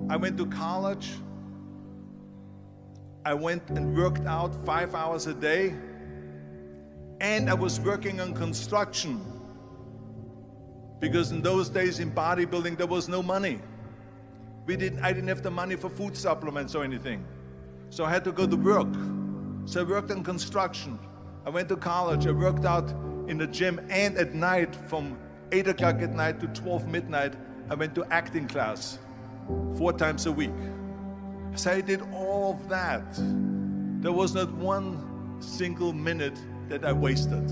I went to college. I went and worked out 5 hours a day, and I was working on construction, because in those days in bodybuilding there was no money. I didn't have the money for food supplements or anything, so I had to go to work. So I worked on construction. I went to college. I worked out in the gym, and at night from 8 o'clock at night to 12 midnight, I went to acting class 4 times a week. So I did all of that. There was not one single minute that I wasted.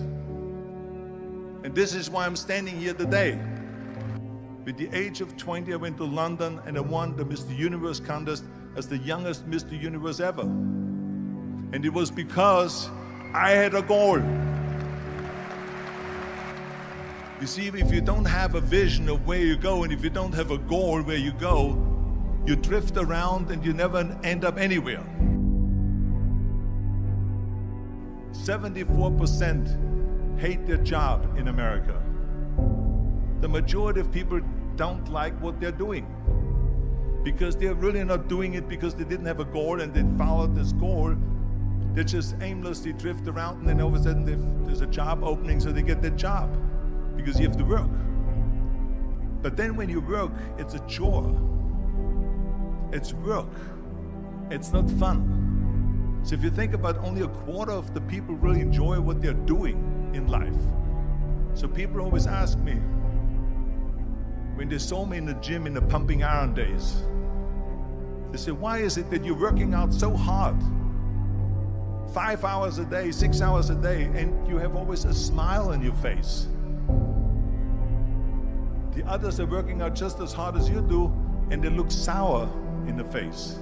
And this is why I'm standing here today. With the age of 20, I went to London and I won the Mr. Universe contest as the youngest Mr. Universe ever. And it was because I had a goal. You see, if you don't have a vision of where you go, and if you don't have a goal where you go, you drift around and you never end up anywhere. 74% hate their job in America. The majority of people don't like what they're doing because they're really not doing it because they didn't have a goal and they followed this goal. They just aimlessly drift around, and then all of a sudden there's a job opening, so they get that job because you have to work. But then when you work, it's a chore. It's work. It's not fun. So if you think about, only a quarter of the people really enjoy what they're doing in life. So people always ask me, when they saw me in the gym in the pumping iron days, they say, why is it that you're working out so hard? 5 hours a day, 6 hours a day, and you have always a smile on your face. The others are working out just as hard as you do, and they look sour in the face.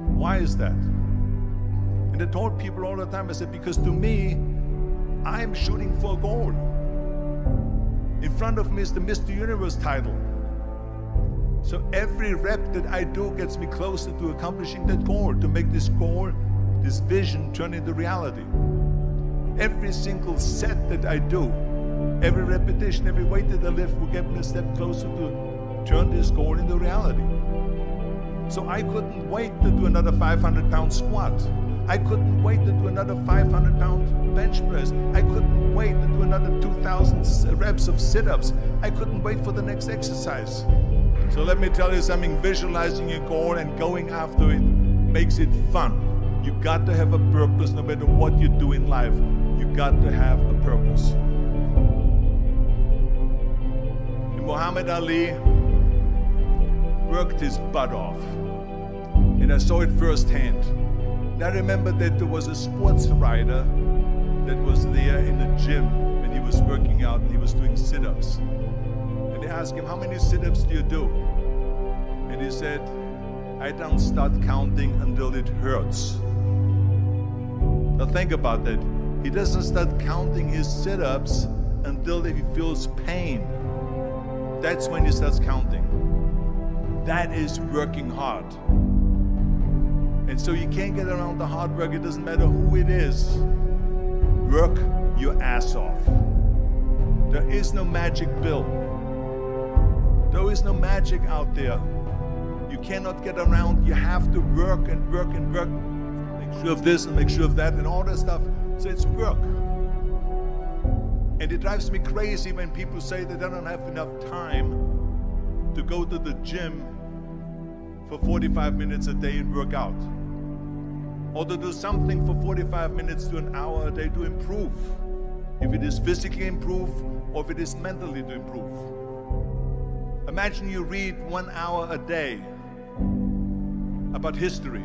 Why is that? And I told people all the time, I said, because to me, I'm shooting for a goal. In front of me is the Mr. Universe title. So every rep that I do gets me closer to accomplishing that goal, to make this goal, this vision, turn into reality. Every single set that I do, every repetition, every weight that I lift will get me a step closer to turn this goal into reality. So I couldn't wait to do another 500-pound squat. I couldn't wait to do another 500-pound bench press. I couldn't wait to do another 2,000 reps of sit-ups. I couldn't wait for the next exercise. So let me tell you something, visualizing your goal and going after it makes it fun. You got to have a purpose no matter what you do in life. You got to have a purpose. And Muhammad Ali worked his butt off. And I saw it firsthand. And I remember that there was a sports writer that was there in the gym when he was working out and he was doing sit-ups. And they asked him, how many sit-ups do you do? And he said, I don't start counting until it hurts. Now think about that. He doesn't start counting his sit-ups until he feels pain. That's when he starts counting. That is working hard. And so you can't get around the hard work. It doesn't matter who it is. Work your ass off. There is no magic pill. There is no magic out there. You cannot get around. You have to work and work and work. Make sure of this and make sure of that and all that stuff. So it's work. And it drives me crazy when people say that they don't have enough time to go to the gym for 45 minutes a day and work out. Or to do something for 45 minutes to an hour a day to improve. If it is physically improve or if it is mentally to improve. Imagine you read 1 hour a day about history.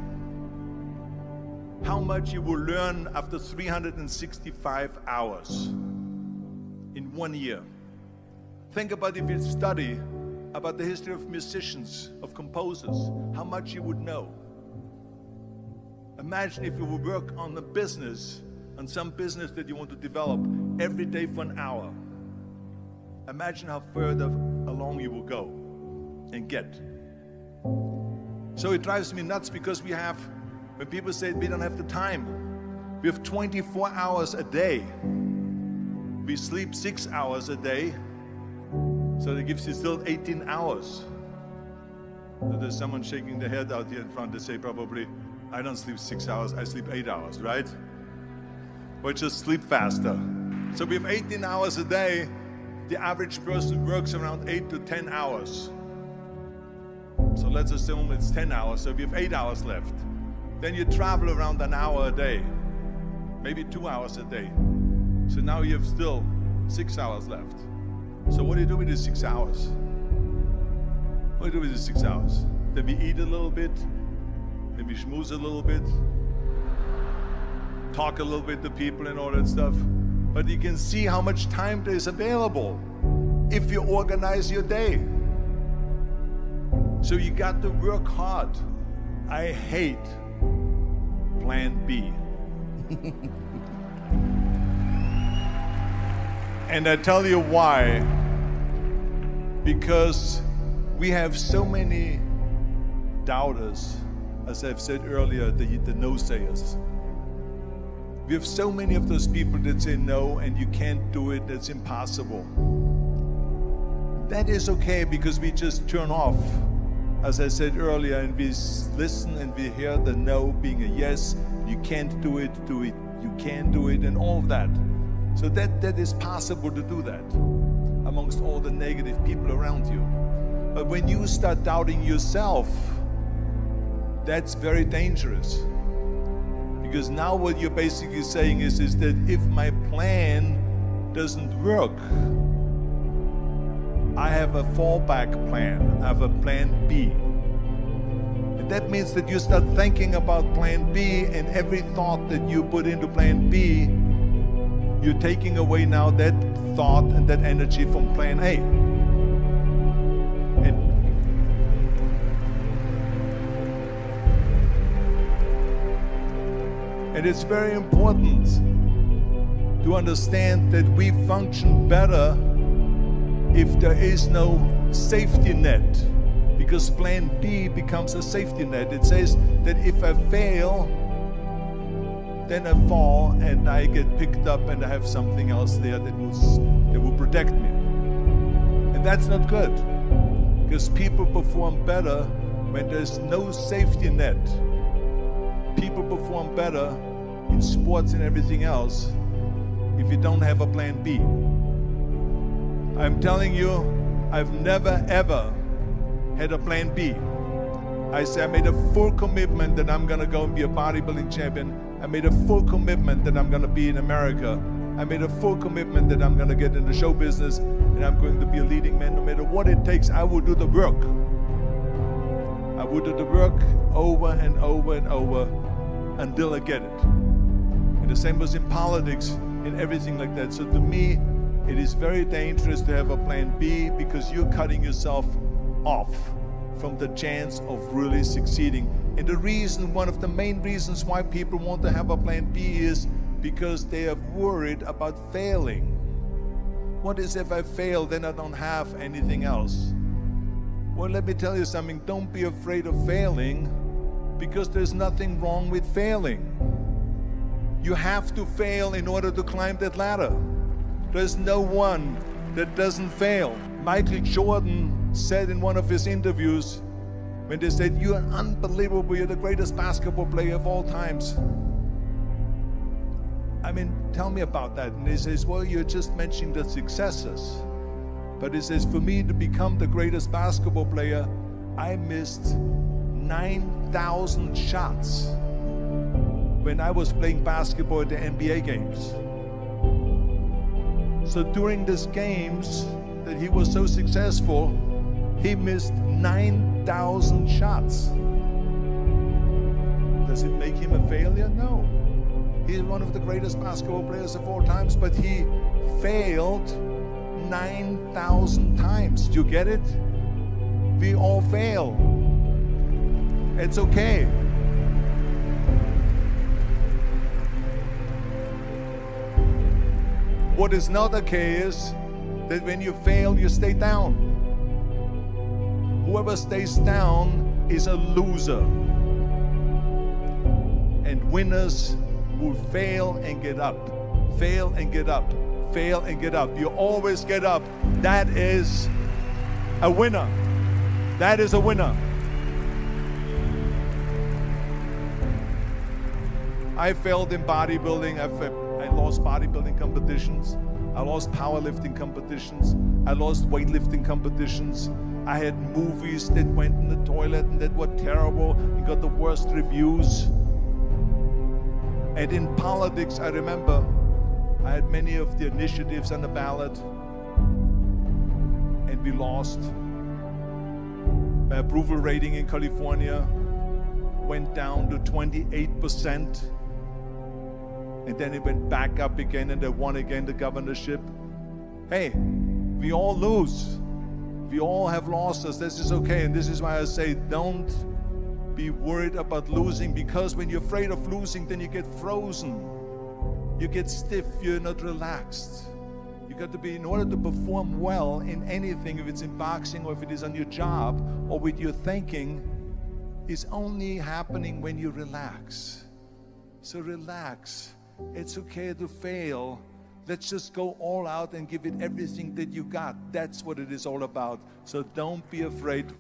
How much you will learn after 365 hours in 1 year. Think about if you study about the history of musicians, of composers, how much you would know. Imagine if you would work on a business, on some business that you want to develop every day for an hour. Imagine how further along you will go and get. So it drives me nuts because when people say we don't have the time, we have 24 hours a day. We sleep 6 hours a day, so that gives you still 18 hours. There's someone shaking their head out here in front. They say probably, I don't sleep 6 hours, I sleep 8 hours, right? Or just sleep faster. So we have 18 hours a day. The average person works around 8 to 10 hours. So let's assume it's 10 hours, so we have 8 hours left. Then you travel around an hour a day, maybe 2 hours a day. So now you have still 6 hours left. So what do you do with these 6 hours? What do you do with these 6 hours? Then we eat a little bit, then we schmooze a little bit, talk a little bit to people and all that stuff. But you can see how much time there is available if you organize your day. So you got to work hard. I hate plan B. And I tell you why. Because we have so many doubters, as I've said earlier, the no-sayers. We have so many of those people that say no and you can't do it, that's impossible. That is okay because we just turn off, as I said earlier, and we listen and we hear the no being a yes. You can't do it, you can do it, and all of that. So that is possible to do that amongst all the negative people around you. But when you start doubting yourself, that's very dangerous. Because now what you're basically saying is that if my plan doesn't work, I have a fallback plan, I have a plan B. And that means that you start thinking about plan B, and every thought that you put into plan B, you're taking away now that thought and that energy from plan A. And it's very important to understand that we function better if there is no safety net, because plan B becomes a safety net. It says that if I fail, then I fall and I get picked up and I have something else there that will protect me. And that's not good, because people perform better when there's no safety net. People perform better in sports and everything else if you don't have a plan B. I'm telling you, I've never ever had a plan B. I made a full commitment that I'm gonna go and be a bodybuilding champion. I made a full commitment that I'm gonna be in America. I made a full commitment that I'm gonna get in the show business and I'm going to be a leading man. No matter what it takes, I will do the work. I will do the work over and over and over until I get it. And the same was in politics and everything like that. So to me, it is very dangerous to have a plan B, because you're cutting yourself off from the chance of really succeeding. And the reason, one of the main reasons why people want to have a plan B is because they are worried about failing. What is if I fail, then I don't have anything else? Well, let me tell you something, don't be afraid of failing, because there's nothing wrong with failing. You have to fail in order to climb that ladder. There's no one that doesn't fail. Michael Jordan said in one of his interviews, when they said, "You're unbelievable, you're the greatest basketball player of all times." I mean, tell me about that. And he says, well, you're just mentioning the successes. But he says, for me to become the greatest basketball player, I missed 9,000 shots when I was playing basketball at the NBA games. So during these games that he was so successful, he missed 9,000 shots. Does it make him a failure? No. He's one of the greatest basketball players of all times, but he failed 9,000 times. Do you get it? We all fail. It's okay. What is not okay is that when you fail, you stay down. Whoever stays down is a loser. And winners will fail and get up. Fail and get up. Fail and get up. You always get up. That is a winner. That is a winner. I failed in bodybuilding. I lost bodybuilding competitions. I lost powerlifting competitions. I lost weightlifting competitions. I had movies that went in the toilet and that were terrible and got the worst reviews. And in politics, I remember I had many of the initiatives on the ballot, and we lost. My approval rating in California went down to 28%, and then it went back up again, and I won again the governorship. Hey, we all lose. We all have losses. This is okay, and this is why I say don't be worried about losing, because when you're afraid of losing, then you get frozen. You get stiff, you're not relaxed. You got to be, in order to perform well in anything, if it's in boxing or if it is on your job or with your thinking, is only happening when you relax. So relax. It's okay to fail. Let's just go all out and give it everything that you got. That's what it is all about. So don't be afraid.